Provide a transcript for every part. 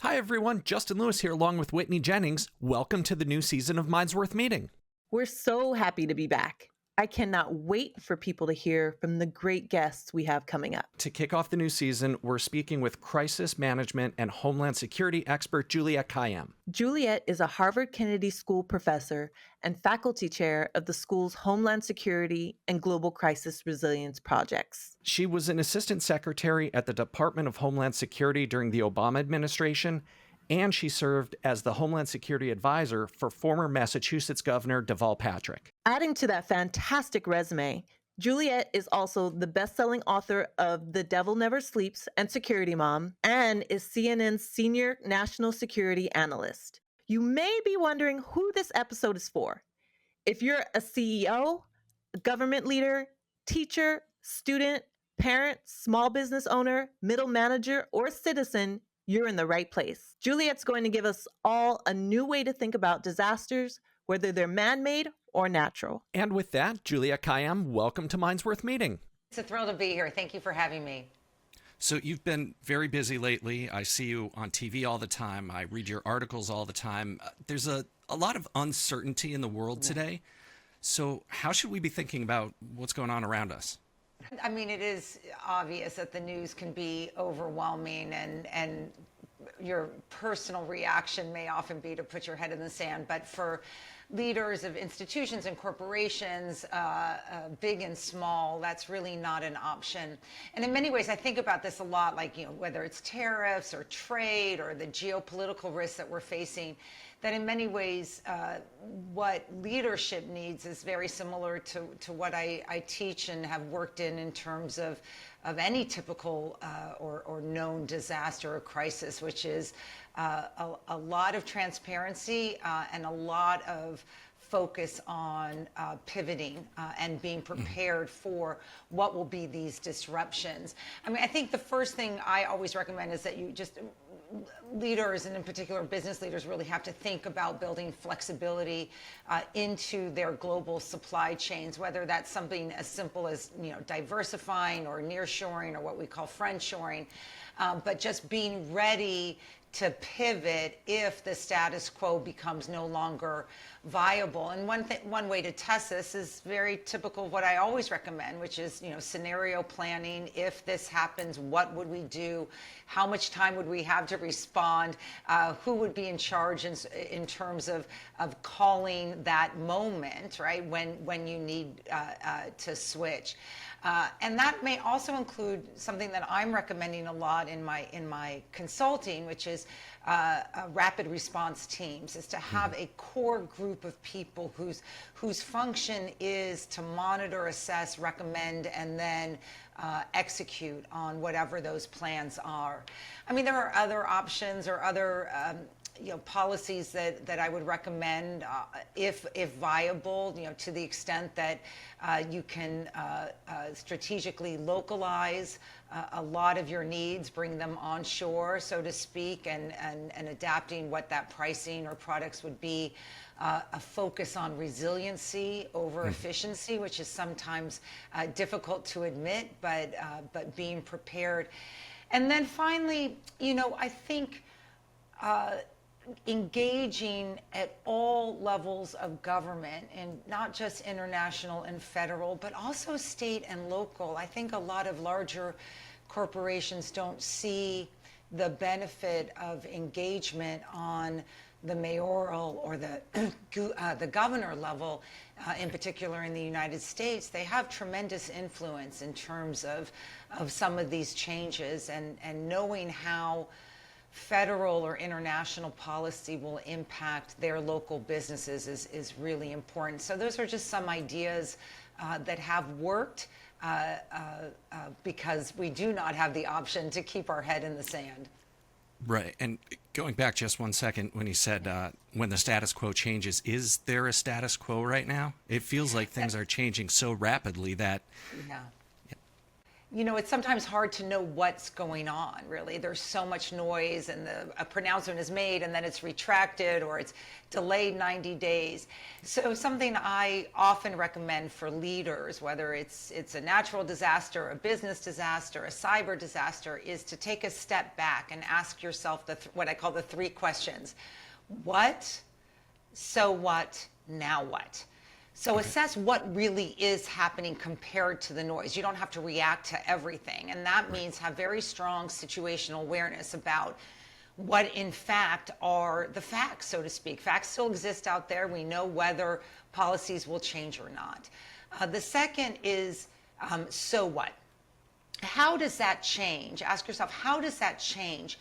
Hi everyone, Justin Lewis here along with Whitney Jennings. Welcome to the new season of Minds Worth Meeting. We're so happy to be back. I cannot wait for people to hear from the great guests we have coming up. To kick off the new season, we're speaking with crisis management and Homeland Security expert Juliette Kayyem. Juliette is a Harvard Kennedy School professor and faculty chair of the school's Homeland Security and Global Crisis Resilience projects. She was an assistant secretary at the Department of Homeland Security during the Obama administration, and she served as the Homeland Security advisor for former Massachusetts Governor Deval Patrick. Adding to that fantastic resume, Juliette is also the best-selling author of The Devil Never Sleeps and Security Mom, and is CNN's senior national security analyst. You may be wondering who this episode is for. If you're a CEO, a government leader, teacher, student, parent, small business owner, middle manager, or citizen, you're in the right place. Juliette's going to give us all a new way to think about disasters, whether they're man-made or natural. And with that, Juliette Kayyem, welcome to Minds Worth Meeting. It's a thrill to be here. Thank you for having me. So you've been very busy lately. I see you on TV all the time. I read your articles all the time. There's a lot of uncertainty in the world today. So how should we be thinking about what's going on around us? I mean, it is obvious that the news can be overwhelming, and your personal reaction may often be to put your head in the sand. But for leaders of institutions and corporations, big and small, that's really not an option. And in many ways, I think about this a lot, like, whether it's tariffs or trade or the geopolitical risks that we're facing, that in many ways, what leadership needs is very similar to what I teach and have worked in terms of any typical or known disaster or crisis, which is a lot of transparency and a lot of focus on pivoting and being prepared for what will be these disruptions. I mean, I think the first thing I always recommend is that you just, leaders, and in particular business leaders, really have to think about building flexibility into their global supply chains, whether that's something as simple as diversifying or nearshoring or what we call friendshoring, but just being ready to pivot if the status quo becomes no longer viable. And one way to test this is very typical of what I always recommend, which is scenario planning. If this happens, what would we do? How much time would we have to respond? Who would be in charge in terms of calling that moment, right, when you need to switch? And that may also include something that I'm recommending a lot in my consulting, which is rapid response teams, is to have a core group of people whose function is to monitor, assess, recommend, and then execute on whatever those plans are. I mean, there are other options or other policies that I would recommend if viable, to the extent that you can strategically localize a lot of your needs, bring them onshore, so to speak, and adapting what that pricing or products would be. A focus on resiliency over efficiency, which is sometimes difficult to admit, but being prepared. And then finally, I think engaging at all levels of government, and not just international and federal, but also state and local. I think a lot of larger corporations don't see the benefit of engagement on the mayoral or the governor level, in particular in the United States. They have tremendous influence in terms of some of these changes, and knowing how federal or international policy will impact their local businesses is really important. So those are just some ideas that have worked because we do not have the option to keep our head in the sand. Right. And going back just one second, when you said when the status quo changes, is there a status quo right now? It feels like things are changing so rapidly that... it's sometimes hard to know what's going on, really. There's so much noise, and a pronouncement is made and then it's retracted, or it's delayed 90 days. So something I often recommend for leaders, whether it's a natural disaster, a business disaster, a cyber disaster, is to take a step back and ask yourself what I call the three questions. What? So what? Now what? So assess what really is happening compared to the noise. You don't have to react to everything. And that means have very strong situational awareness about what in fact are the facts, so to speak. Facts still exist out there. We know whether policies will change or not. The second is, so what? How does that change? Ask yourself, how does that change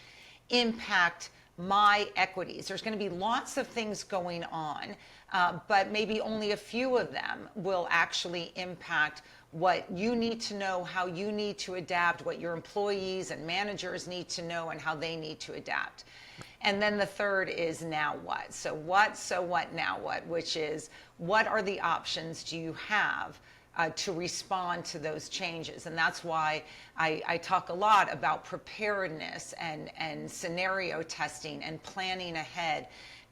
impact my equities? There's going to be lots of things going on, but maybe only a few of them will actually impact what you need to know, how you need to adapt, what your employees and managers need to know, and how they need to adapt. And then the third is now what? So what, now what? Which is, what are the options do you have to respond to those changes? And that's why I talk a lot about preparedness and scenario testing and planning ahead,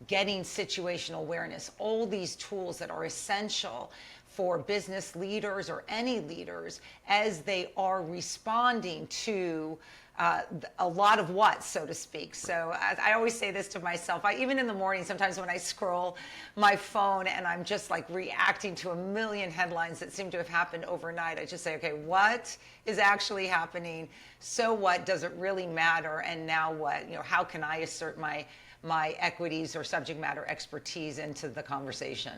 getting situational awareness, all these tools that are essential for business leaders or any leaders as they are responding to a lot of what, so to speak. So I always say this to myself. Even in the morning, sometimes when I scroll my phone and I'm just like reacting to a million headlines that seem to have happened overnight, I just say, okay, what is actually happening? So what? Does it really matter? And now what? How can I assert my equities or subject matter expertise into the conversation?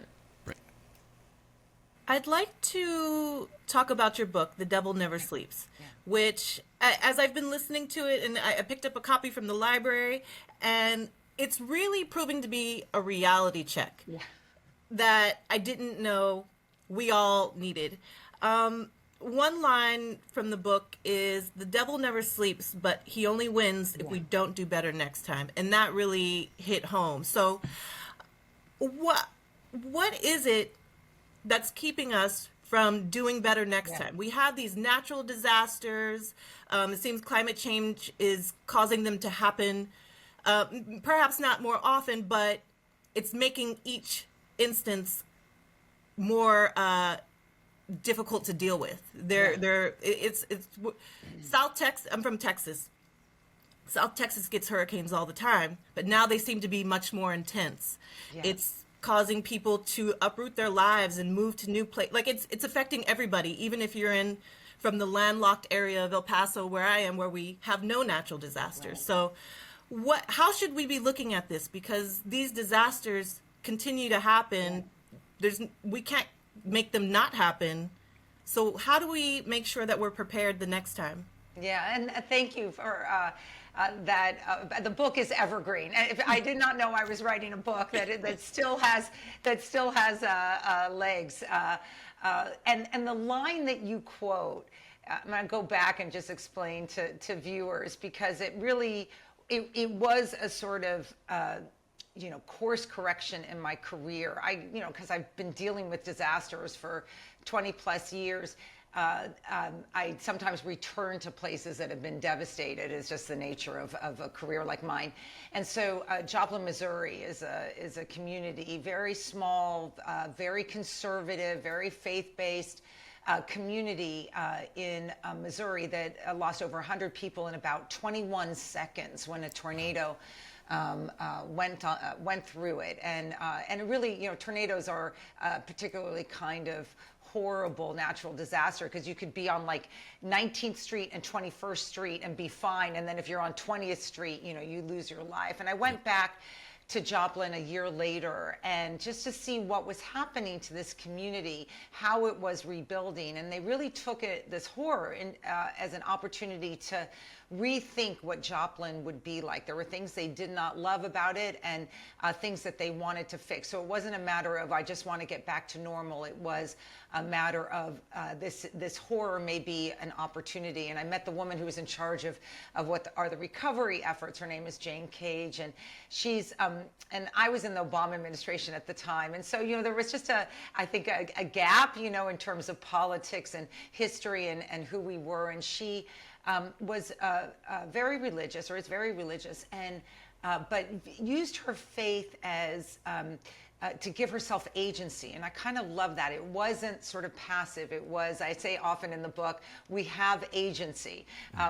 I'd like to talk about your book, The Devil Never Sleeps, which, as I've been listening to it, and I picked up a copy from the library, and it's really proving to be a reality check that I didn't know we all needed. One line from the book is, the devil never sleeps, but he only wins if we don't do better next time. And that really hit home. So what is it that's keeping us from doing better next time? We have these natural disasters. It seems climate change is causing them to happen, perhaps not more often, but it's making each instance more difficult to deal with. It's South Texas. I'm from Texas. South Texas gets hurricanes all the time, but now they seem to be much more intense. It's causing people to uproot their lives and move to new places. Like it's affecting everybody, even if you're from the landlocked area of El Paso, where I am, where we have no natural disasters. So how should we be looking at this? Because these disasters continue to happen. We can't make them not happen. So how do we make sure that we're prepared the next time? Yeah, and thank you for that. The book is evergreen. And I did not know I was writing a book that still has legs. And the line that you quote, I'm going to go back and just explain to viewers, because it really it was a sort of course correction in my career. Because I've been dealing with disasters for 20 plus years. I sometimes return to places that have been devastated. It's just the nature of a career like mine. And so Joplin, Missouri is a community, very small, very conservative, very faith-based community in Missouri that lost over 100 people in about 21 seconds when a tornado went through it. And really, tornadoes are particularly kind of horrible natural disaster, because you could be on like 19th Street and 21st Street and be fine, and then if you're on 20th Street, you lose your life. And I went back to Joplin a year later, and just to see what was happening to this community, how it was rebuilding. And they really took this horror as an opportunity to rethink what Joplin would be like. There were things they did not love about it, and things that they wanted to fix. So it wasn't a matter of, I just want to get back to normal. It was a matter of this horror may be an opportunity. And I met the woman who was in charge of what are the recovery efforts. Her name is Jane Cage, and she's and I was in the Obama administration at the time, and so there was just I think a gap in terms of politics and history and who we were. And she was very religious, or is very religious, and but used her faith as to give herself agency. And I kind of love that. It wasn't sort of passive. It was, I say often in the book, we have agency.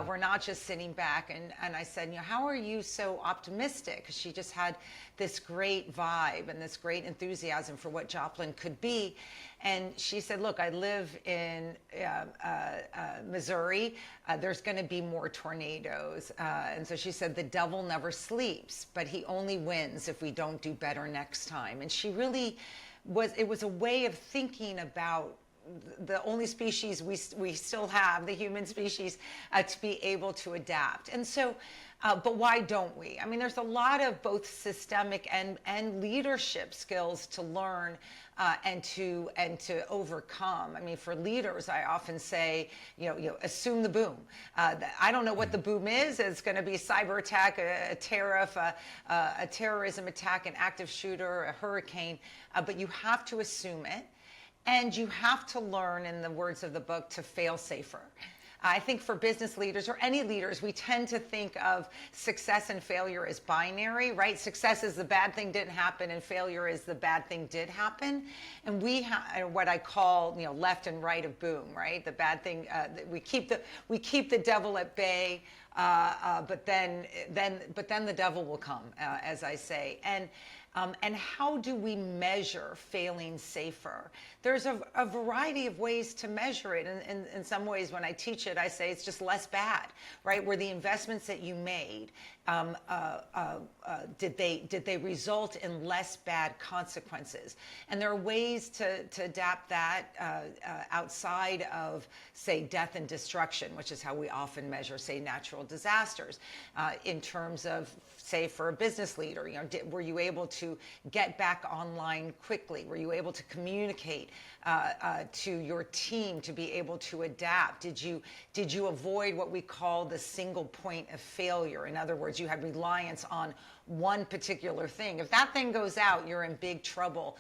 We're not just sitting back. And I said, how are you so optimistic? Because she just had this great vibe and this great enthusiasm for what Joplin could be. And she said, look, I live in Missouri. There's going to be more tornadoes. And so she said, the devil never sleeps, but he only wins if we don't do better next time. And she really it was a way of thinking about the only species we still have, the human species, to be able to adapt. And so, but why don't we? I mean, there's a lot of both systemic and leadership skills to learn and to overcome. I mean, for leaders, I often say, assume the boom. I don't know what the boom is. It's going to be a cyber attack, a tariff, a terrorism attack, an active shooter, a hurricane, but you have to assume it. And you have to learn, in the words of the book, to fail safer. I think for business leaders or any leaders, we tend to think of success and failure as binary, right? Success is the bad thing didn't happen, and failure is the bad thing did happen. And we have what I call, left and right of boom, right? The bad thing, we keep the devil at bay, but then the devil will come, as I say. And how do we measure failing safer? There's a variety of ways to measure it. And in some ways, when I teach it, I say it's just less bad, right? Where the investments that you made, did they result in less bad consequences? And there are ways to adapt that outside of, say, death and destruction, which is how we often measure, say, natural disasters, in terms of, say, for a business leader, were you able to get back online quickly? Were you able to communicate to your team to be able to adapt? Did you avoid what we call the single point of failure? In other words, you had reliance on one particular thing. If that thing goes out, you're in big trouble.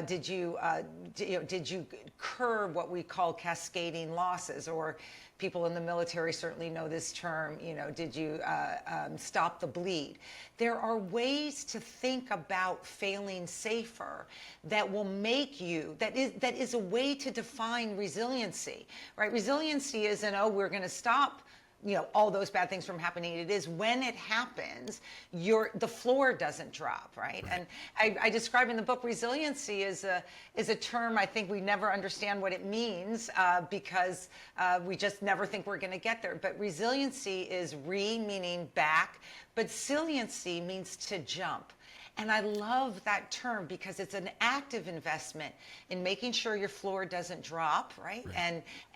Did you curb what we call cascading losses? Or people in the military certainly know this term, did you stop the bleed? There are ways to think about failing safer that will make you, that is a way to define resiliency, right? Resiliency isn't, we're going to stop all those bad things from happening. It is when it happens, the floor doesn't drop, right? And I describe in the book, resiliency is a term I think we never understand what it means because we just never think we're going to get there. But resiliency is meaning back, but saliency means to jump. And I love that term because it's an active investment in making sure your floor doesn't drop, right?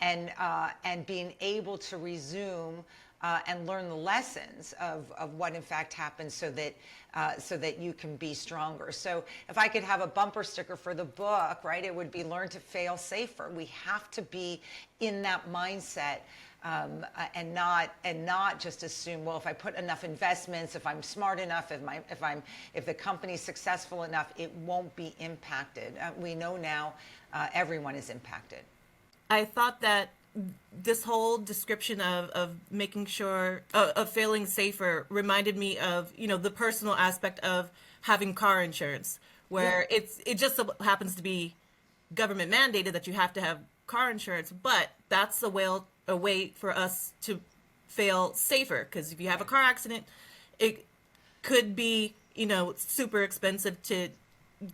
And being able to resume and learn the lessons of what in fact happened so that you can be stronger. So if I could have a bumper sticker for the book, right, it would be learn to fail safer. We have to be in that mindset. And not just assume, well, if I put enough investments, if I'm smart enough, if the company's successful enough, it won't be impacted. We know now everyone is impacted. I thought that this whole description of making sure of failing safer reminded me of the personal aspect of having car insurance, where it just so happens to be government mandated that you have to have car insurance, but that's a way for us to fail safer, because if you have a car accident, it could be super expensive to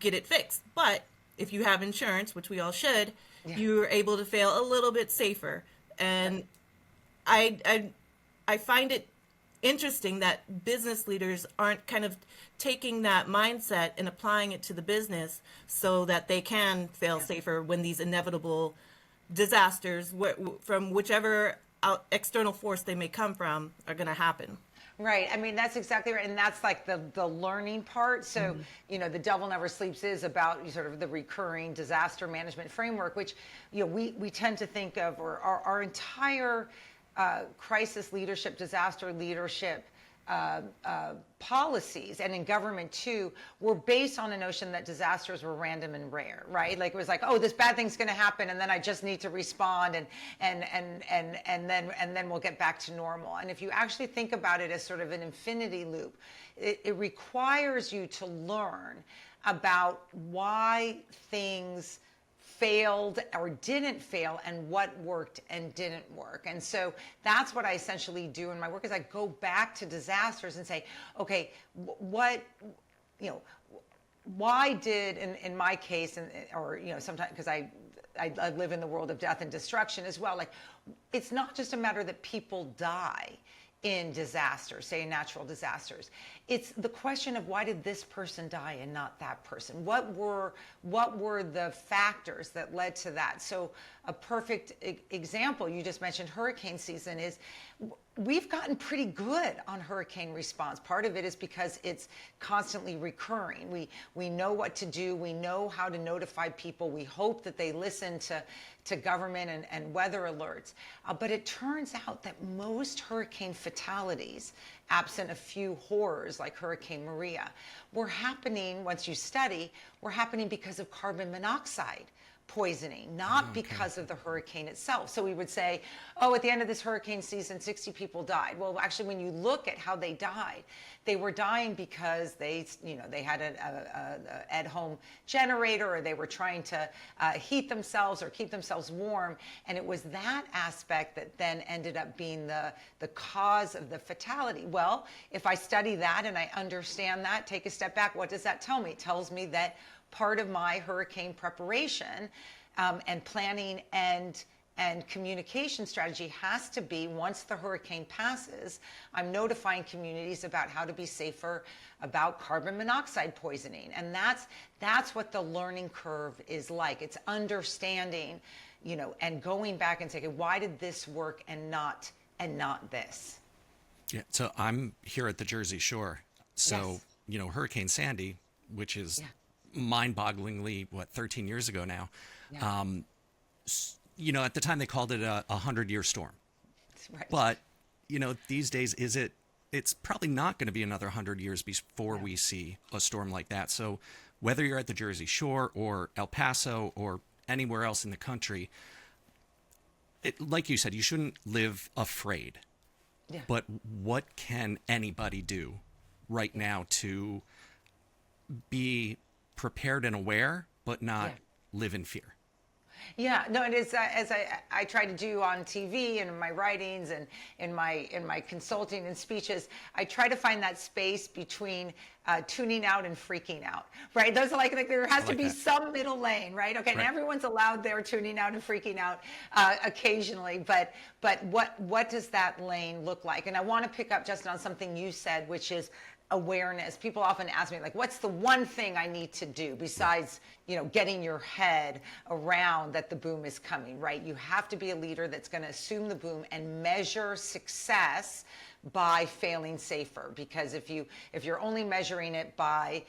get it fixed. But if you have insurance, which we all should, you're able to fail a little bit safer. And I find it interesting that business leaders aren't kind of taking that mindset and applying it to the business so that they can fail safer when these inevitable disasters from whichever external force they may come from are going to happen. Right. I mean, that's exactly right. And that's like the learning part. So, The Devil Never Sleeps is about sort of the recurring disaster management framework, which, we tend to think of, or our entire crisis leadership, disaster leadership policies, and in government too, were based on a notion that disasters were random and rare, right? Like it was like, oh, this bad thing's going to happen, and then I just need to respond, and then we'll get back to normal. And if you actually think about it as sort of an infinity loop, it requires you to learn about why things failed or didn't fail, and what worked and didn't work. And so that's what I essentially do in my work, is I go back to disasters and say, okay, why did, in my case, or sometimes, because I live in the world of death and destruction as well, like, it's not just a matter that people die in disasters, say in natural disasters. It's the question of, why did this person die and not that person? What were the factors that led to that? So a perfect example, you just mentioned hurricane season, is we've gotten pretty good on hurricane response. Part of it is because it's constantly recurring. We know what to do. We know how to notify people. We hope that they listen to government and weather alerts. But it turns out that most hurricane fatalities, absent a few horrors like Hurricane Maria, were happening, once you study, were happening because of carbon monoxide poisoning, not because of the hurricane itself. So we would say, oh, at the end of this hurricane season, 60 people died. Well, actually, when you look at how they died, they were dying because they had an at-home generator, or they were trying to heat themselves or keep themselves warm. And it was that aspect that then ended up being the cause of the fatality. Well, if I study that and I understand that, take a step back, what does that tell me? It tells me that part of my hurricane preparation and planning and communication strategy has to be, once the hurricane passes, I'm notifying communities about how to be safer about carbon monoxide poisoning. And that's what the learning curve is like. It's understanding, and going back and saying, why did this work and not this? Yeah. So I'm here at the Jersey Shore. So, Yes. Hurricane Sandy, which is mind-bogglingly, 13 years ago now. Yeah. At the time they called it a 100-year storm. Right. But, these days, it's probably not going to be another 100 years before we see a storm like that. So whether you're at the Jersey Shore or El Paso or anywhere else in the country, like you said, you shouldn't live afraid. Yeah. But what can anybody do right now to be prepared and aware, but not live in fear? Yeah, no, it is, as I try to do on TV and in my writings and in my consulting and speeches, I try to find that space between tuning out and freaking out, right? Those are like there has to be some middle lane, right? Okay, and everyone's allowed their tuning out and freaking out occasionally, but what does that lane look like? And I want to pick up, Justin, on something you said, which is awareness. People often ask me, like, what's the one thing I need to do besides, getting your head around that the boom is coming, right? You have to be a leader that's going to assume the boom and measure success by failing safer. Because if you're only measuring it by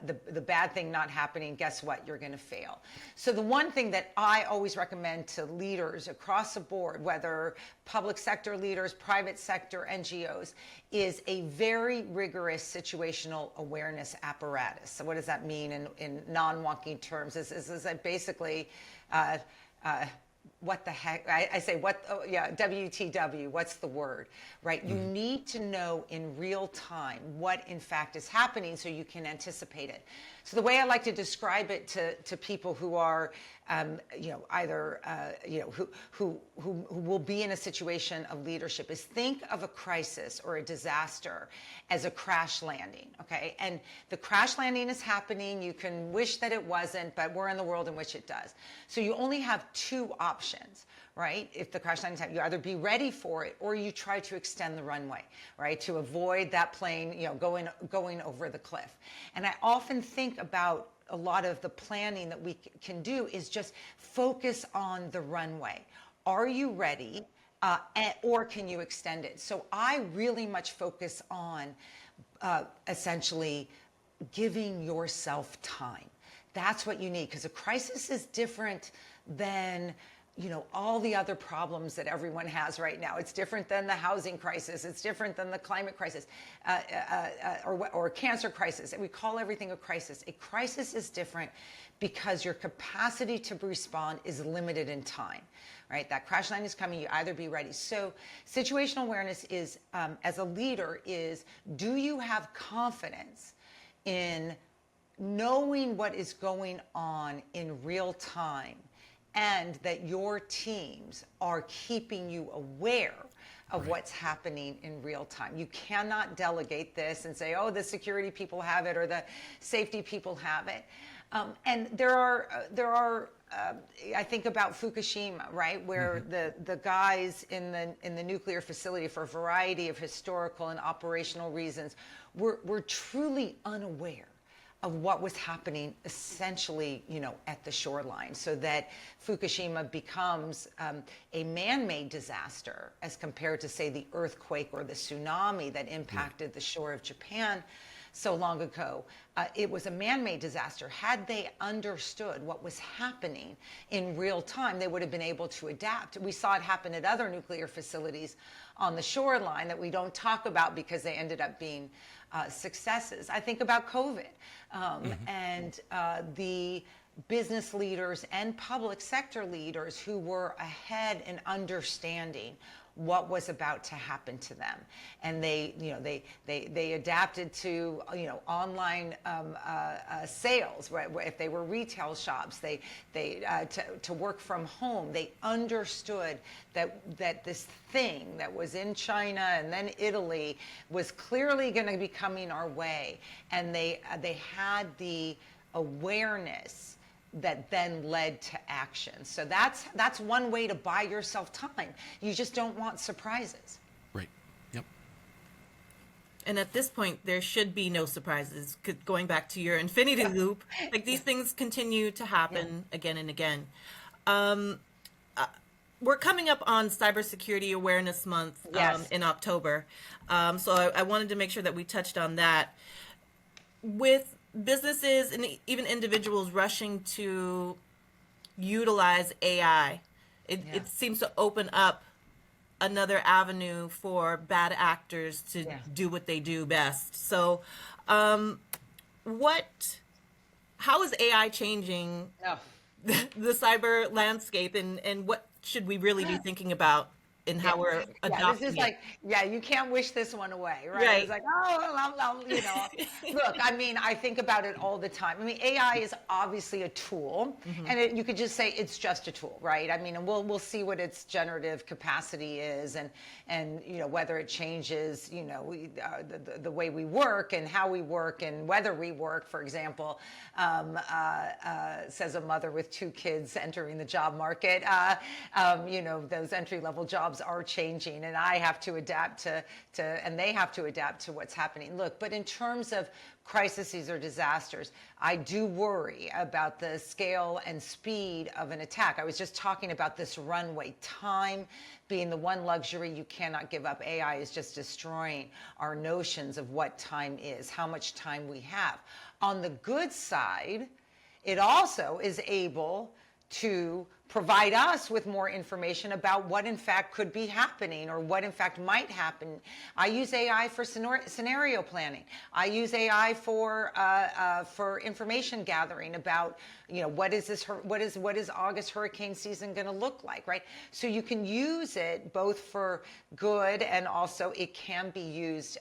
the bad thing not happening, guess what? You're going to fail. So the one thing that I always recommend to leaders across the board, whether public sector leaders, private sector, NGOs, is a very rigorous situational awareness apparatus. So what does that mean in non-wonky terms? Is basically what the heck? I say, WTW, what's the word, right? You need to know in real time what in fact is happening so you can anticipate it. So the way I like to describe it to people who are, either, who will be in a situation of leadership is, think of a crisis or a disaster as a crash landing, okay? And the crash landing is happening. You can wish that it wasn't, but we're in the world in which it does. So you only have two options, right? If the crash landing happens, you either be ready for it or you try to extend the runway, right? To avoid that plane, going over the cliff. And I often think about a lot of the planning that we can do is just focus on the runway. Are you ready? or can you extend it? So I really much focus on essentially giving yourself time. That's what you need, because a crisis is different than all the other problems that everyone has right now. It's different than the housing crisis. It's different than the climate crisis or cancer crisis. We call everything a crisis. A crisis is different because your capacity to respond is limited in time, right? That crash line is coming. You either be ready. So situational awareness is, as a leader, is do you have confidence in knowing what is going on in real time, and that your teams are keeping you aware of what's happening in real time. You cannot delegate this and say, oh, the security people have it or the safety people have it. And there are I think about Fukushima, right, where the guys in the nuclear facility, for a variety of historical and operational reasons, were truly unaware of what was happening essentially, at the shoreline, so that Fukushima becomes a man-made disaster as compared to, say, the earthquake or the tsunami that impacted the shore of Japan so long ago. It was a man-made disaster. Had they understood what was happening in real time, they would have been able to adapt. We saw it happen at other nuclear facilities on the shoreline that we don't talk about because they ended up being successes. I think about COVID and the business leaders and public sector leaders who were ahead in understanding what was about to happen to them, and they adapted to online sales, right? If they were retail shops, they to work from home. They understood that this thing that was in China and then Italy was clearly going to be coming our way, and they had the awareness that then led to action. So that's one way to buy yourself time. You just don't want surprises. Right. Yep. And at this point, there should be no surprises. Going back to your infinity loop, like these things continue to happen again and again. We're coming up on Cybersecurity Awareness Month in October. So I wanted to make sure that we touched on that. With businesses and even individuals rushing to utilize AI, it seems to open up another avenue for bad actors to do what they do best. So how is AI changing the cyber landscape, and what should we really be thinking about in how we're adopting this is like, you can't wish this one away, right? It's like, Look, I mean, I think about it all the time. I mean, AI is obviously a tool, and you could just say it's just a tool, right? I mean, and we'll see what its generative capacity is, and whether it changes, the way we work and how we work and whether we work. For example, says a mother with 2 kids entering the job market. Those entry-level jobs are changing, and I have to adapt to and they have to adapt to what's happening. Look, but in terms of crises or disasters, I do worry about the scale and speed of an attack. I was just talking about this runway. Time being the one luxury you cannot give up. AI is just destroying our notions of what time is, how much time we have. On the good side, it also is able to provide us with more information about what in fact could be happening or what in fact might happen. I use AI for scenario planning. I use AI for information gathering about what is August hurricane season going to look like, right? So you can use it both for good, and also it can be used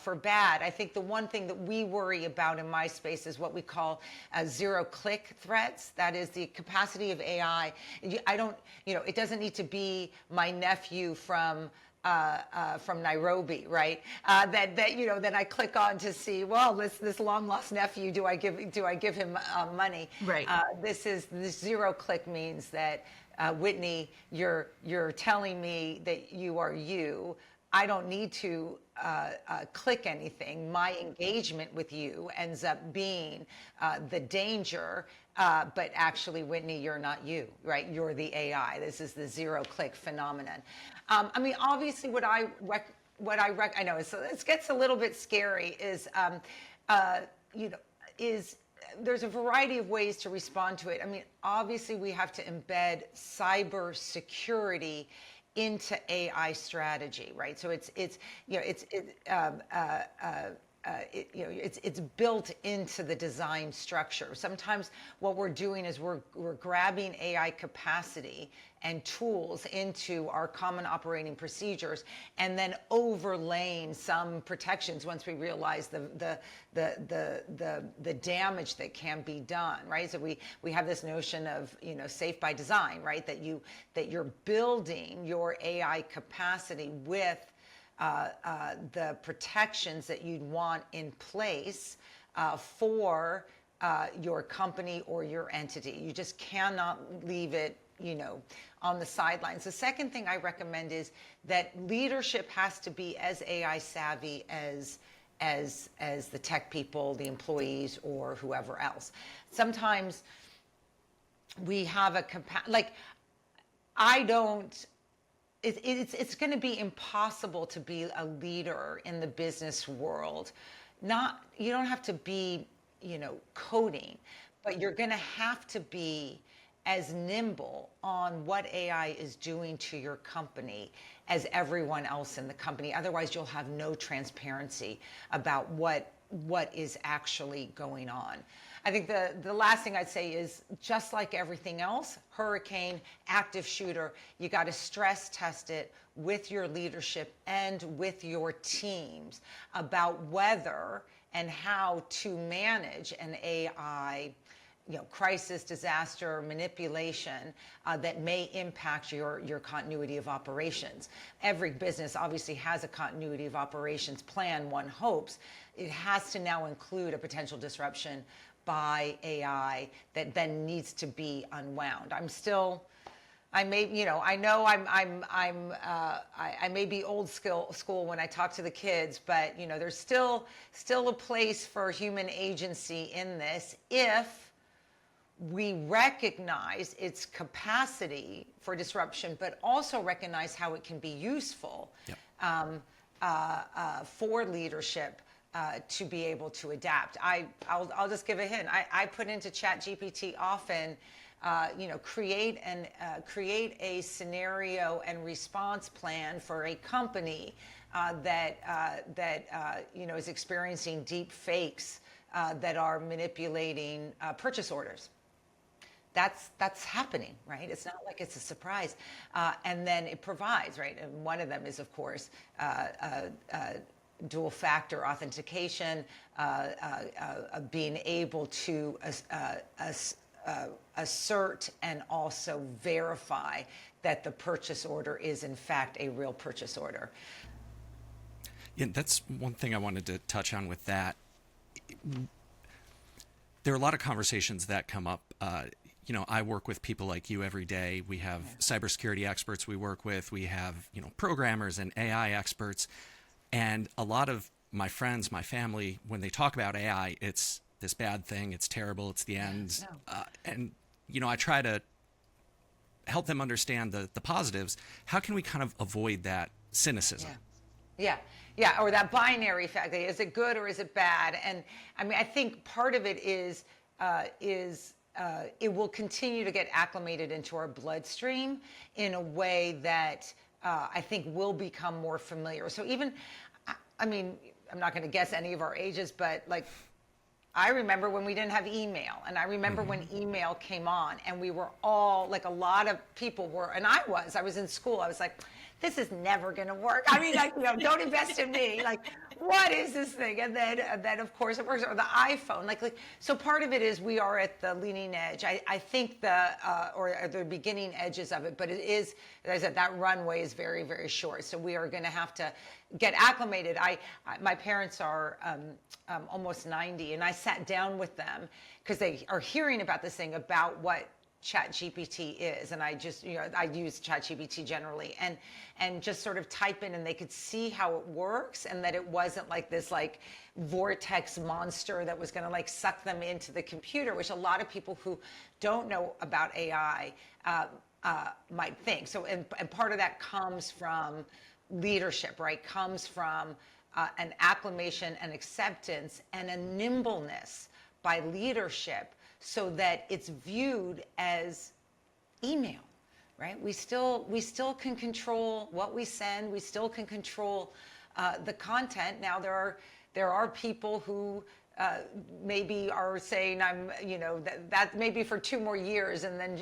for bad. I think the one thing that we worry about in my space is what we call zero-click threats. That is the capacity of AI. It doesn't need to be my nephew from Nairobi, right? That I click on to see. Well, this long lost nephew. Do I give him money? Right. This zero-click means that Whitney, you're telling me that you are you. I don't need to click anything, my engagement with you ends up being the danger. But actually, Whitney, you're not you, right? You're the AI. This is the zero-click phenomenon. I mean, obviously, I know it gets a little bit scary. There's a variety of ways to respond to it. I mean, obviously, we have to embed cybersecurity into AI strategy, right? So it's built into the design structure. Sometimes what we're doing is we're grabbing AI capacity and tools into our common operating procedures, and then overlaying some protections once we realize the damage that can be done, right? So we have this notion of safe by design, right? That you're building your AI capacity with the protections that you'd want in place for your company or your entity. You just cannot leave it, on the sidelines. The second thing I recommend is that leadership has to be as AI savvy as the tech people, the employees, or whoever else. Sometimes we have it's going to be impossible to be a leader in the business world. You don't have to be, coding, but you're going to have to be as nimble on what AI is doing to your company as everyone else in the company. Otherwise, you'll have no transparency about what is actually going on. I think the last thing I'd say is, just like everything else, hurricane, active shooter, you got to stress test it with your leadership and with your teams about whether and how to manage an AI crisis, disaster, manipulation that may impact your continuity of operations. Every business obviously has a continuity of operations plan, one hopes. It has to now include a potential disruption by AI that then needs to be unwound. I may be old school when I talk to the kids, but there's still a place for human agency in this if we recognize its capacity for disruption, but also recognize how it can be useful. Yep. For leadership to be able to adapt. I'll just give a hint. I put into ChatGPT often, create a scenario and response plan for a company that is experiencing deep fakes that are manipulating purchase orders. That's happening, right? It's not like it's a surprise. And then it provides, right? And one of them is, of course, dual factor authentication, being able to assert and also verify that the purchase order is in fact a real purchase order. Yeah, that's one thing I wanted to touch on with that. There are a lot of conversations that come up. I work with people like you every day. We have cybersecurity experts we work with. We have, programmers and AI experts. And a lot of my friends, my family, when they talk about AI, it's this bad thing. It's terrible. It's the end. No. And I try to help them understand the positives. How can we kind of avoid that cynicism? Yeah, or that binary fact. Is it good or is it bad? And I mean, I think part of it is it will continue to get acclimated into our bloodstream in a way that I think will become more familiar. So even, I'm not going to guess any of our ages, but I remember when we didn't have email, and I remember when email came on, and we were all, a lot of people were, and I was in school, I was like, this is never going to work. Don't invest in me. What is this thing? And then of course it works. Or the iPhone. So part of it is we are at the leading edge. I think or the beginning edges of it, but it is, as I said, that runway is very, very short. So we are going to have to get acclimated. My parents are almost 90, and I sat down with them because they are hearing about this thing, about what ChatGPT is, and I just, I use ChatGPT generally, and just sort of type in, and they could see how it works, and that it wasn't like this like vortex monster that was going to like suck them into the computer, which a lot of people who don't know about AI might think. So, and part of that comes from leadership, right? Comes from an acclamation and acceptance and a nimbleness by leadership, so that it's viewed as email, right? We still can control what we send. We still can control the content. Now there are people who maybe are saying that maybe for 2 more years, and then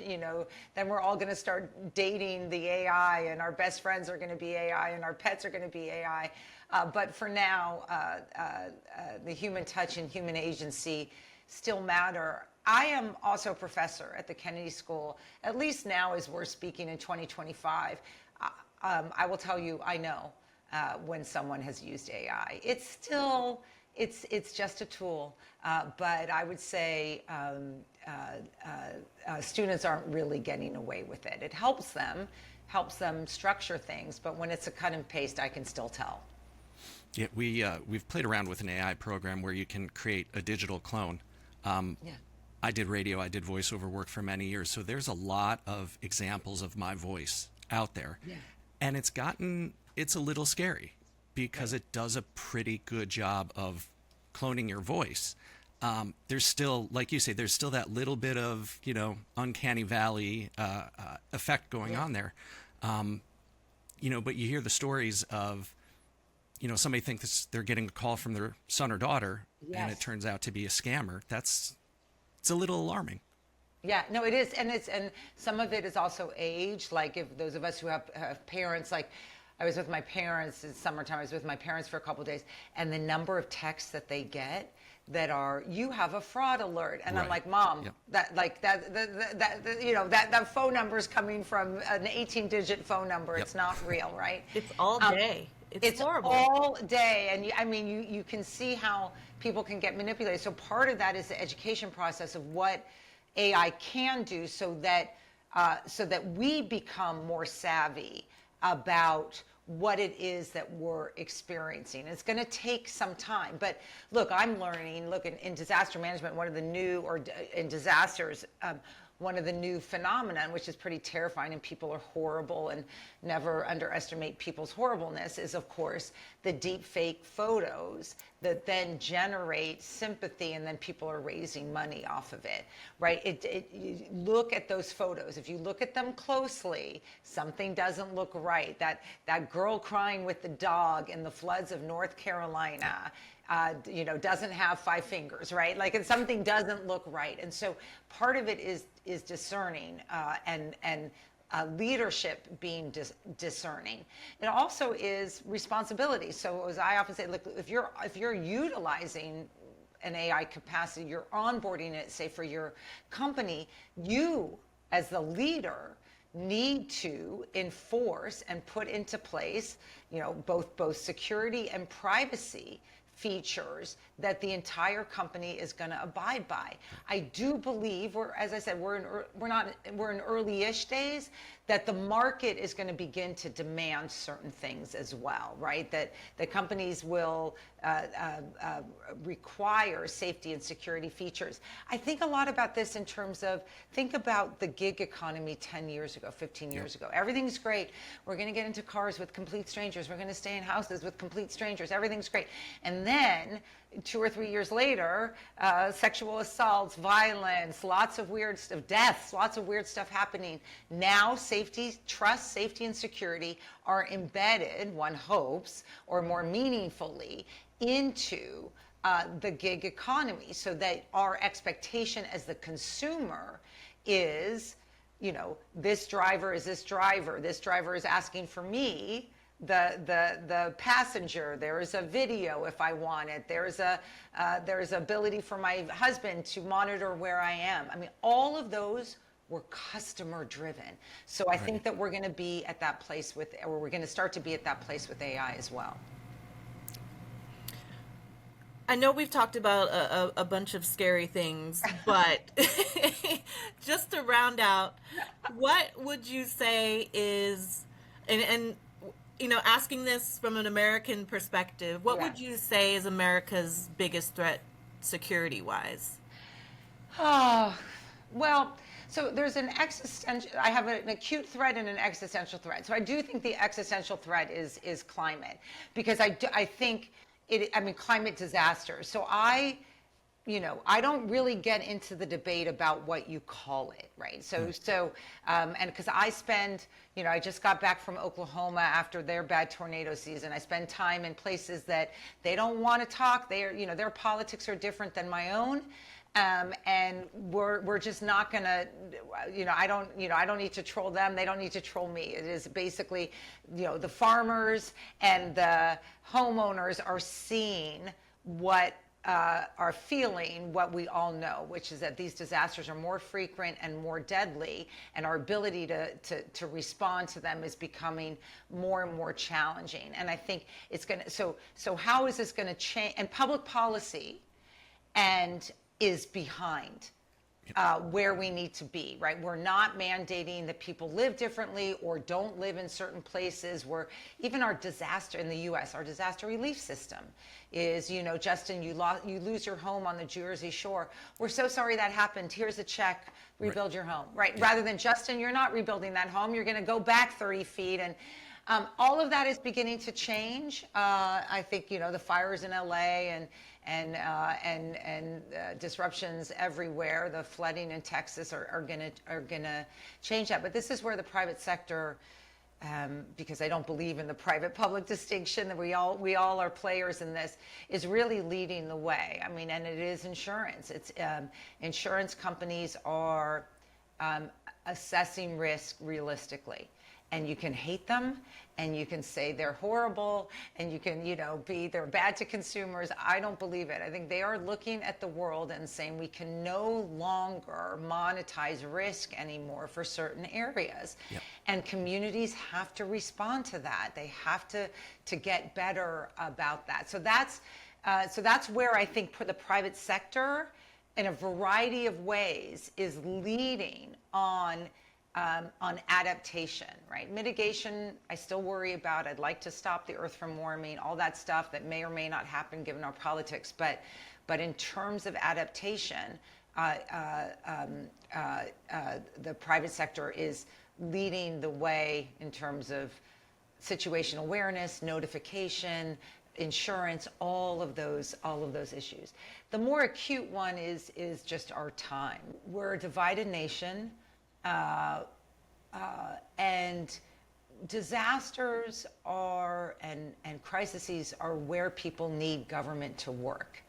then we're all going to start dating the AI, and our best friends are going to be AI, and our pets are going to be AI. But for now, the human touch and human agency still matter. I am also a professor at the Kennedy School, at least now as we're speaking in 2025. I will tell you, I know when someone has used AI. It's still, it's just a tool, but I would say students aren't really getting away with it. It helps them structure things, but when it's a cut and paste, I can still tell. Yeah, we've played around with an AI program where you can create a digital clone. I did radio, I did voiceover work for many years, so there's a lot of examples of my voice out there. Yeah. And it's a little scary because it does a pretty good job of cloning your voice. There's still, like you say, there's still that little bit of, uncanny valley effect going on there. But you hear the stories of, somebody thinks they're getting a call from their son or daughter, and it turns out to be a scammer. It's a little alarming. Yeah, no, it is, and some of it is also age. Like if those of us who have parents, like I was with my parents in summertime. I was with my parents for a couple of days, and the number of texts that they get that are, you have a fraud alert, and I'm like, Mom, that phone number is coming from an 18-digit phone number. It's not real, right? It's all day. It's horrible. All day, and you can see how people can get manipulated. So part of that is the education process of what AI can do, so that we become more savvy about what it is that we're experiencing. It's going to take some time, but look, I'm learning. Look, in disaster management, in disasters. One of the new phenomenon, which is pretty terrifying, and people are horrible, and never underestimate people's horribleness, is of course the deep fake photos that then generate sympathy, and then people are raising money off of it, right? You look at those photos. If you look at them closely, something doesn't look right. That girl crying with the dog in the floods of North Carolina, doesn't have 5 fingers, right? Like something doesn't look right. And so part of it is discerning and leadership being discerning. It also is responsibility. So as I often say, look, if you're utilizing an AI capacity, you're onboarding it, say for your company, you as the leader need to enforce and put into place, both security and privacy features that the entire company is going to abide by. I do believe as I said, we're in early-ish days, that the market is going to begin to demand certain things as well, right? That the companies will require safety and security features. I think a lot about this in terms of, think about the gig economy 10 years ago, 15 years ago. Everything's great. We're going to get into cars with complete strangers. We're going to stay in houses with complete strangers. Everything's great. And then 2 or 3 years later, sexual assaults, violence, lots of weird stuff, deaths, lots of weird stuff happening. Now, trust, safety, and security are embedded, one hopes, or more meaningfully, into the gig economy, so that our expectation as the consumer is, this driver is this driver. This driver is asking for me, the passenger. There is a video if I want it. There's ability for my husband to monitor where I am. All of those were customer driven. So I think that we're going to be at that place we're going to start to be at that place with AI as well. I know we've talked about a bunch of scary things, but just to round out, what would you say is, and asking this from an American perspective, what Yeah. would you say is America's biggest threat security wise? Oh, well, so there's an existential, I have an acute threat and an existential threat. So I do think the existential threat is climate, because I think I mean, climate disasters. So I don't really get into the debate about what you call it, right? And because I just got back from Oklahoma after their bad tornado season. I spend time in places that they don't want to talk. Their politics are different than my own. And we're just not gonna, I don't need to troll them. They don't need to troll me. It is basically, the farmers and the homeowners are seeing are feeling what we all know, which is that these disasters are more frequent and more deadly, and our ability to respond to them is becoming more and more challenging. And I think it's going to, so how is this going to change? And public policy is behind where we need to be, right? We're not mandating that people live differently or don't live in certain places. Even our disaster in the U.S., our disaster relief system is, Justin, you lose your home on the Jersey Shore. We're so sorry that happened. Here's a check. Rebuild your home, right? Yeah. Rather than, Justin, you're not rebuilding that home. You're going to go back 30 feet. And all of that is beginning to change. I think, the fires in L.A. and disruptions everywhere, the flooding in Texas are gonna change that. But this is where the private sector, because I don't believe in the private-public distinction, that we all are players in this, is really leading the way. I mean, and it is insurance. It's insurance companies are assessing risk realistically. And you can hate them, and you can say they're horrible, and you can, they're bad to consumers. I don't believe it. I think they are looking at the world and saying we can no longer monetize risk anymore for certain areas. Yep. And communities have to respond to that. They have to get better about that. So that's where I think the private sector, in a variety of ways, is leading on adaptation, right? Mitigation, I still worry about. I'd like to stop the earth from warming, all that stuff that may or may not happen given our politics. But in terms of adaptation, the private sector is leading the way in terms of situational awareness, notification, insurance, all of those issues. The more acute one is just our time. We're a divided nation. And disasters and crises are where people need government to work.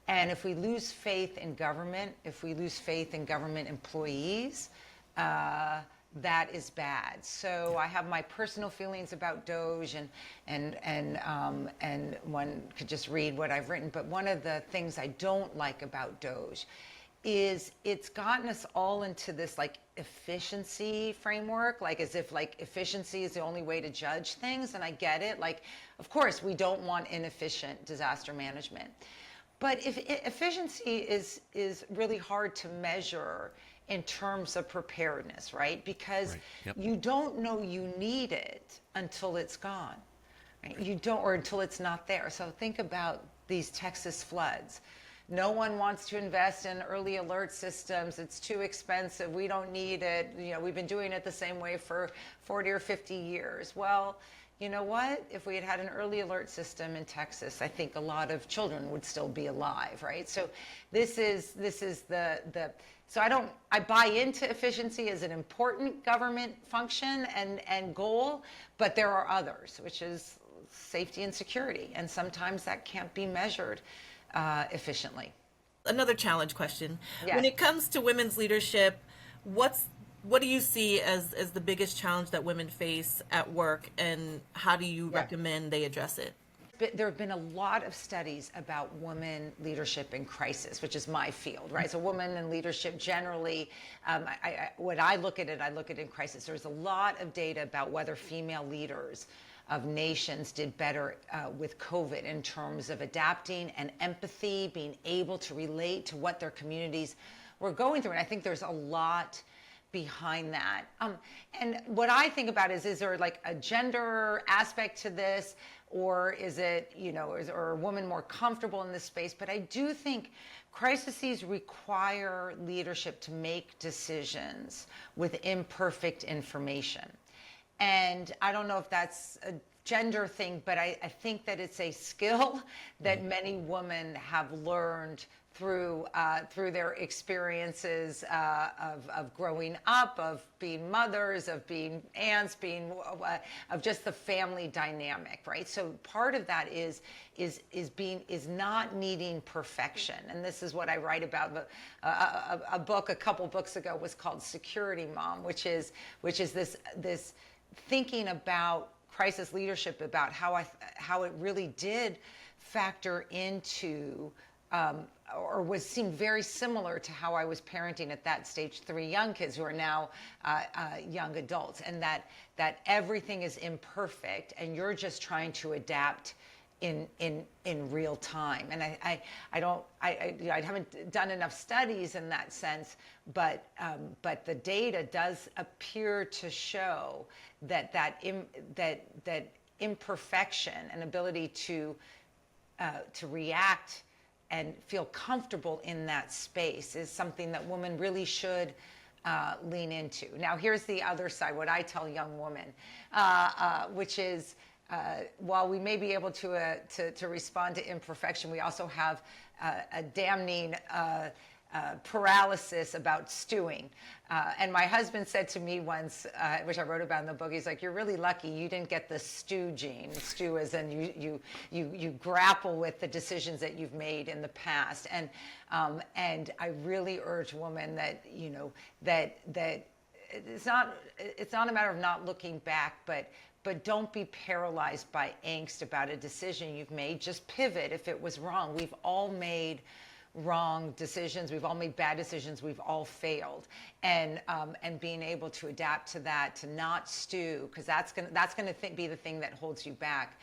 And if we lose faith in government, if we lose faith in government employees, that is bad. So I have my personal feelings about DOGE, and one could just read what I've written. But one of the things I don't like about DOGE is it's gotten us all into this efficiency framework, as if efficiency is the only way to judge things. And I get it. Of course, we don't want inefficient disaster management. But if efficiency is really hard to measure in terms of preparedness, right? Because Yep. You don't know you need it until it's gone. Right? You don't, or until it's not there. So think about these Texas floods. No one wants to invest in early alert systems. It's too expensive. We don't need it. We've been doing it the same way for 40 or 50 years. Well, you know what? If we had had an early alert system in Texas, I think a lot of children would still be alive, right? So this is so I buy into efficiency as an important government function and goal, but there are others, which is safety and security. And sometimes that can't be measured efficiently. Another challenge question. Yes. When it comes to women's leadership, what do you see as the biggest challenge that women face at work, and how do you recommend they address it? There have been a lot of studies about women leadership in crisis, which is my field, right? So women in leadership generally, when I look at it in crisis. There's a lot of data about whether female leaders of nations did better with COVID in terms of adapting and empathy, being able to relate to what their communities were going through. And I think there's a lot behind that. And what I think about is there like a gender aspect to this, or is it, or a woman more comfortable in this space? But I do think crises require leadership to make decisions with imperfect information. And I don't know if that's a gender thing, but I think that it's a skill that many women have learned through their experiences of growing up, of being mothers, of being aunts, of just the family dynamic, right? So part of that is not needing perfection, and this is what I write about. A book a couple books ago was called Security Mom, which is this thinking about crisis leadership, about how it really did factor into or seemed very similar to how I was parenting at that stage 3 young kids who are now young adults, and that everything is imperfect and you're just trying to adapt in real time. And I haven't done enough studies in that sense, but the data does appear to show that imperfection and ability to react and feel comfortable in that space is something that women really should lean into. Now, here's the other side, what I tell young women, which is, while we may be able to respond to imperfection, we also have a damning paralysis about stewing. And my husband said to me once, which I wrote about in the book, he's like, "You're really lucky you didn't get the stew gene." Stew as in you grapple with the decisions that you've made in the past. And I really urge women that, that it's not a matter of not looking back, but don't be paralyzed by angst about a decision you've made. Just pivot if it was wrong. We've all made wrong decisions. We've all made bad decisions. We've all failed, and being able to adapt to that, to not stew, because that's gonna be the thing that holds you back,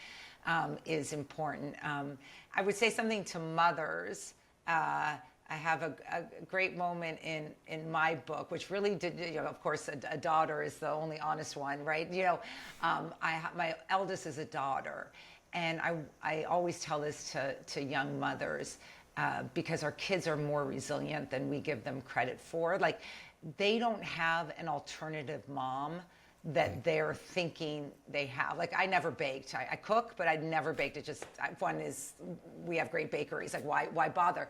is important. I would say something to mothers. I have a great moment in my book, which really did, of course, a daughter is the only honest one, right? My eldest is a daughter, and I always tell this to young mothers. Because our kids are more resilient than we give them credit for. Like, they don't have an alternative mom that they're thinking they have. Like, I never baked. I cook, but I never baked. We have great bakeries. Like, why bother?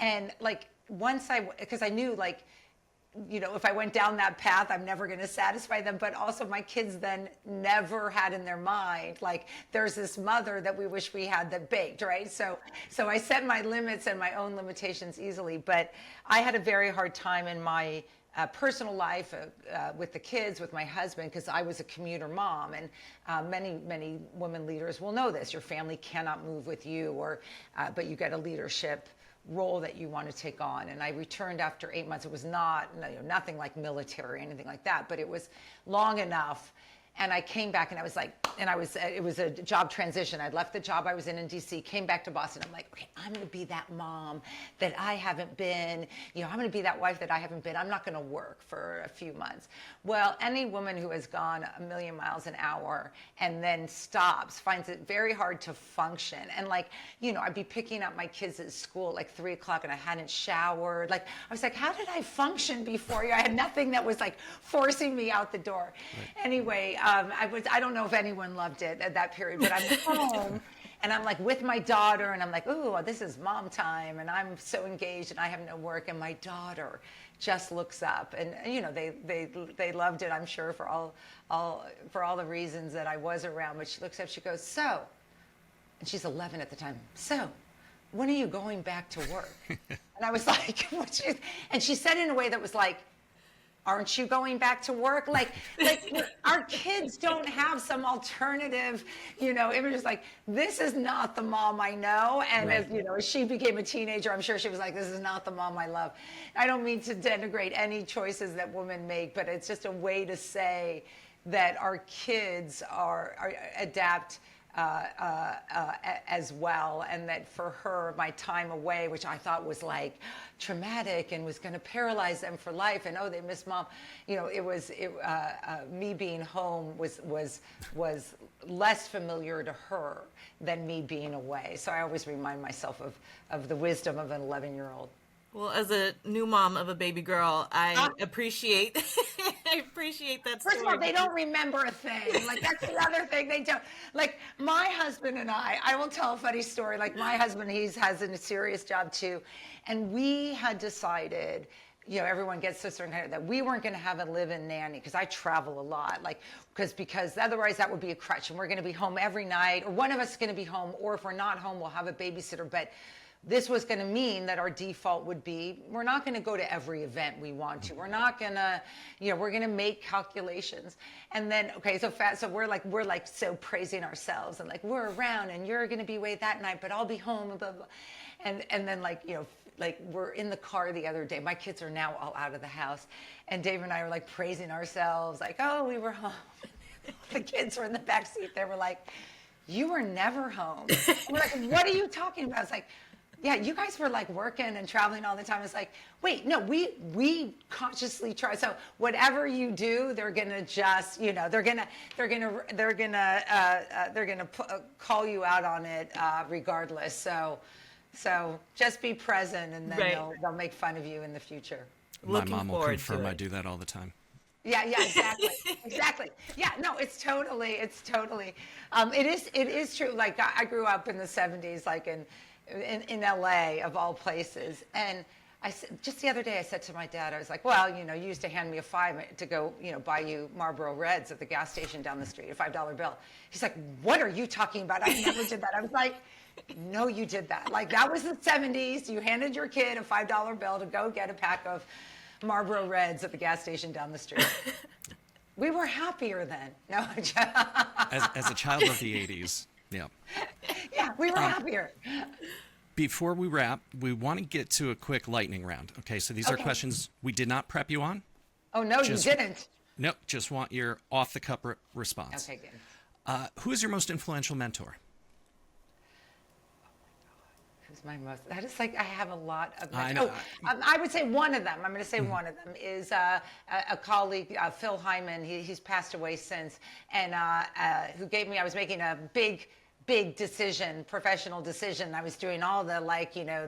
And like, because I knew, like, if I went down that path, I'm never going to satisfy them. But also, my kids then never had in their mind, like, there's this mother that we wish we had that baked, right? So I set my limits and my own limitations easily. But I had a very hard time in my personal life with the kids, with my husband, because I was a commuter mom. And many women leaders will know this. Your family cannot move with you, but you get a leadership role that you want to take on. And I returned after 8 months. It was nothing like military or anything like that, but it was long enough. And I came back, and I was like, it was a job transition. I'd left the job I was in DC, came back to Boston. I'm like, okay, I'm going to be that mom that I haven't been. I'm going to be that wife that I haven't been. I'm not going to work for a few months. Well, any woman who has gone a million miles an hour and then stops finds it very hard to function. And like, I'd be picking up my kids at school at like 3 o'clock, and I hadn't showered. Like, I was like, how did I function before you? I had nothing that was like forcing me out the door. Right. Anyway, I don't know if anyone loved it at that period, but I'm home and I'm like with my daughter, and I'm like, ooh, this is mom time, and I'm so engaged and I have no work, and my daughter just looks up, and they loved it, I'm sure, for all the reasons that I was around. But she looks up, she goes, "So," and she's 11 at the time, "So, when are you going back to work?" And I was like, and she said in a way that was like, "Aren't you going back to work?" Like our kids don't have some alternative, images. Like, this is not the mom I know. And right. As she became a teenager, I'm sure she was like, this is not the mom I love. I don't mean to denigrate any choices that women make, but it's just a way to say that our kids are adapt as well, and that for her, my time away, which I thought was like traumatic and was going to paralyze them for life, and oh, they miss mom, me being home was less familiar to her than me being away. So I always remind myself of the wisdom of an 11-year-old. Well, as a new mom of a baby girl, I appreciate I appreciate that story. First of all, they don't remember a thing. Like, that's the other thing they don't. Like, my husband and I will tell a funny story. Like, my husband, he has a serious job too. And we had decided, everyone gets to a certain kind that we weren't going to have a live-in nanny, because I travel a lot. Like, because otherwise that would be a crutch, and we're going to be home every night, or one of us is going to be home, or if we're not home, we'll have a babysitter. But this was going to mean that our default would be, we're not going to go to every event we want to. We're not going to, we're going to make calculations. And then, okay, so we're like so praising ourselves, and like, we're around, and you're going to be away that night, but I'll be home, and blah, blah. And then like we're in the car the other day. My kids are now all out of the house, and Dave and I were like praising ourselves, like, oh, we were home. The kids were in the back seat. They were like, you were never home. And we're like, what are you talking about? It's like, yeah, you guys were like working and traveling all the time. It's like, wait, no, we consciously try. So whatever you do, they're gonna just, they're gonna call you out on it regardless. So just be present, and then they'll make fun of you in the future. My mom will confirm I do that all the time. Yeah, exactly. Exactly. Yeah, no, it is true. Like, I grew up in the 70s, like in LA, of all places. And just the other day I said to my dad, I was like, well, you used to hand me a $5 to go, buy you Marlboro Reds at the gas station down the street, a $5 bill. He's like, what are you talking about? I never did that. I was like, no, you did that. Like, that was the 70s. You handed your kid a $5 bill to go get a pack of Marlboro Reds at the gas station down the street. We were happier then. No, as a child of the 80s, yeah. Yeah, we were happier. Before we wrap, we want to get to a quick lightning round. Okay, so these are questions we did not prep you on. Oh, no, you didn't. Nope, just want your off-the-cuff response. Okay, good. Who is your most influential mentor? Who's my most? That is like, I have a lot of. I know. I would say one of them. I'm going to say one of them is a colleague, Phil Hyman. He's passed away since, and who gave me. I was making a big decision, professional decision. I was doing all the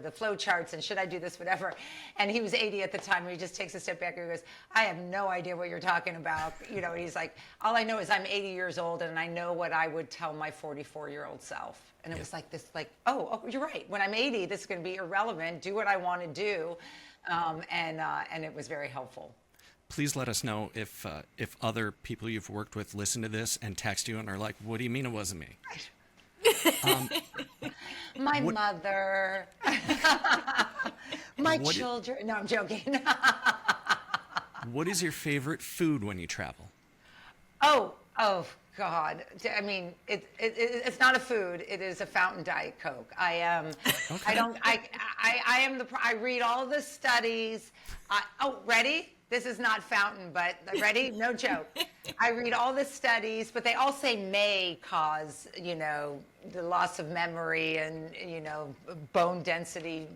the flow charts and should I do this, whatever. And he was 80 at the time. And he just takes a step back and he goes, I have no idea what you're talking about. He's like, all I know is I'm 80 years old and I know what I would tell my 44-year-old self. And it was like this, oh, you're right. When I'm 80, this is going to be irrelevant. Do what I want to do. And it was very helpful. Please let us know if other people you've worked with listen to this and text you and are like, what do you mean it wasn't me? My mother, my children. No, I'm joking. What is your favorite food when you travel? Oh God. I mean, it's not a food. It is a fountain Diet Coke. I am. Okay. I read all the studies. Ready? This is not fountain, but ready? No joke. I read all the studies, but they all say may cause, the loss of memory and, bone density,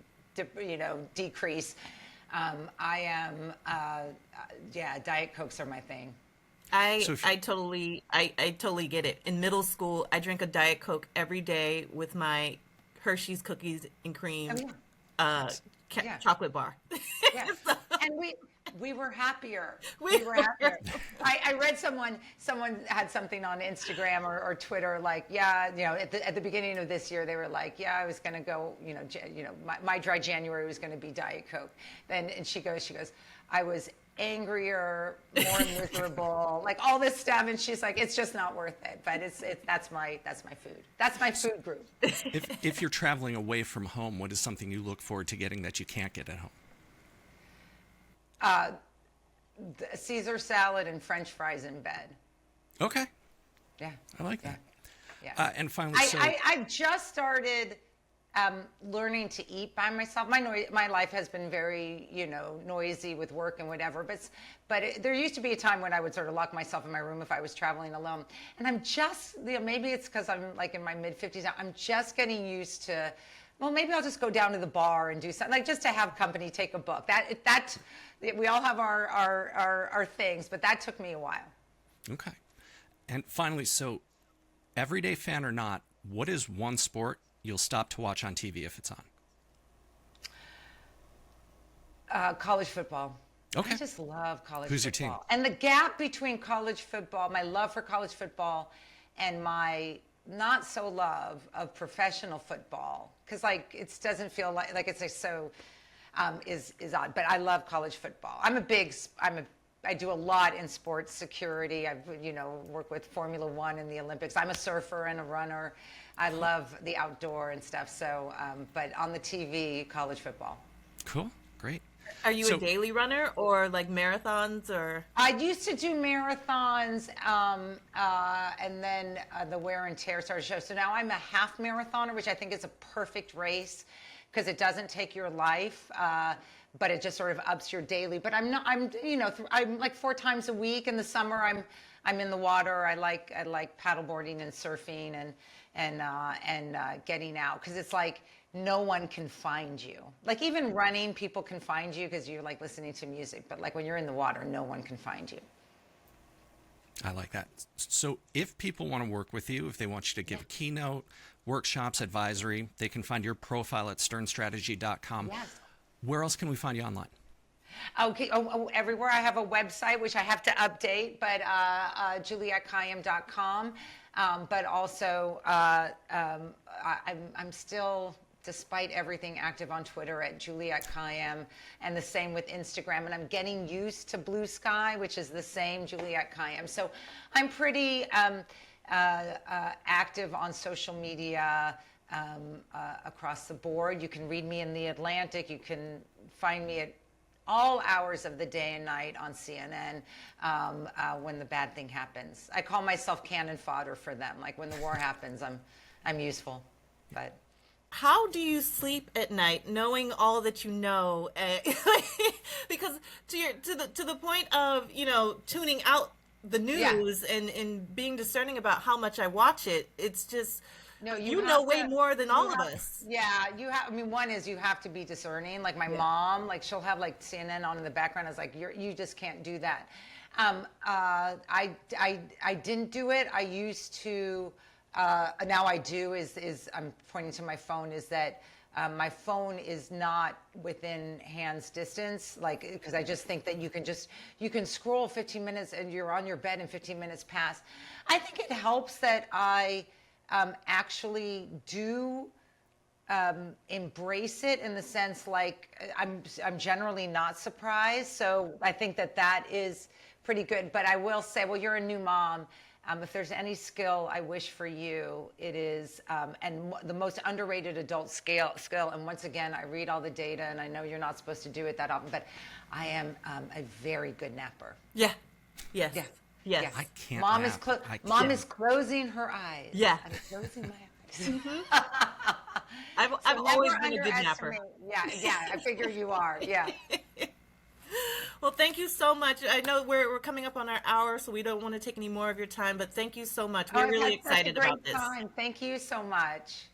decrease. Diet Cokes are my thing. I totally get it. In middle school, I drank a Diet Coke every day with my Hershey's cookies and cream chocolate bar. Yeah. And we were happier. We were happier. I read someone had something on Instagram or Twitter at the beginning of this year they were like, I was going to go, my dry January was going to be Diet Coke. And she goes, I was angrier, more miserable, like all this stuff, and she's like, it's just not worth it. But that's my food. That's my food group. If you're traveling away from home, what is something you look forward to getting that you can't get at home? Caesar salad and French fries in bed. Okay. Yeah. I like that. Yeah. And finally, I just started learning to eat by myself. My life has been very, noisy with work and whatever. But there used to be a time when I would sort of lock myself in my room if I was traveling alone. And I'm just, maybe it's because I'm like in my mid-50s now. I'm just getting used to, well, maybe I'll just go down to the bar and do something, like just to have company, take a book. That we all have our things, but that took me a while. Okay. And finally, so everyday fan or not, what is one sport you'll stop to watch on TV if it's on? College football. Okay. I just love college Who's football. your team? And the gap between college football, my love for college football, and my not so love of professional football, because like it doesn't feel like it's like so is odd. But I love college football. I do a lot in sports security. I've work with Formula One and the Olympics. I'm a surfer and a runner. I love the outdoor and stuff. So, but on the TV, college football. Cool. Great. Are you a daily runner or like marathons or? I used to do marathons, and then the wear and tear started to show. So now I'm a half marathoner, which I think is a perfect race because it doesn't take your life, but it just sort of ups your daily. But I'm like 4 times a week. In the summer, I'm in the water. I like paddleboarding and surfing and getting out, because it's like no one can find you. Like even running, people can find you because you're like listening to music. But like when you're in the water, no one can find you. I like that. So if people want to work with you, if they want you to give a keynote, workshops, advisory, they can find your profile at sternstrategy.com. Yes. Where else can we find you online? Okay. Everywhere. I have a website, which I have to update, but JulietteKayyem.com. But also, I'm still, despite everything, active on Twitter at Juliette Kayyem, and the same with Instagram. And I'm getting used to Blue Sky, which is the same, Juliette Kayyem. So I'm pretty active on social media across the board. You can read me in The Atlantic. You can find me at all hours of the day and night on CNN when the bad thing happens. I call myself cannon fodder for them. Like when the war happens, I'm useful. But how do you sleep at night knowing all that you know? Because to the point of tuning out the news and being discerning about how much I watch it, it's just no, you know way more than all of us. Yeah, you have. I mean, one is you have to be discerning. Like my mom, like she'll have like CNN on in the background. I was like, you just can't do that. I didn't do it. I used to. Now I do. Is I'm pointing to my phone. Is that my phone is not within hand's distance, like, because I just think that you can scroll 15 minutes and you're on your bed and 15 minutes pass. I think it helps that I actually do embrace it, in the sense like I'm generally not surprised. So I think that is pretty good. But I will say, well, you're a new mom. If there's any skill I wish for you, it is, the most underrated adult skill, and once again, I read all the data, and I know you're not supposed to do it that often, but I am a very good napper. Yeah. Yes. Yeah. Yes. Yeah. I can't. Mom nap. Mom is closing her eyes. Yeah. I'm closing my eyes. I've always been a good napper. Yeah, I figure you are. Yeah. Well, thank you so much. I know we're coming up on our hour, so we don't want to take any more of your time, but thank you so much. We're really excited about this. Thank you so much.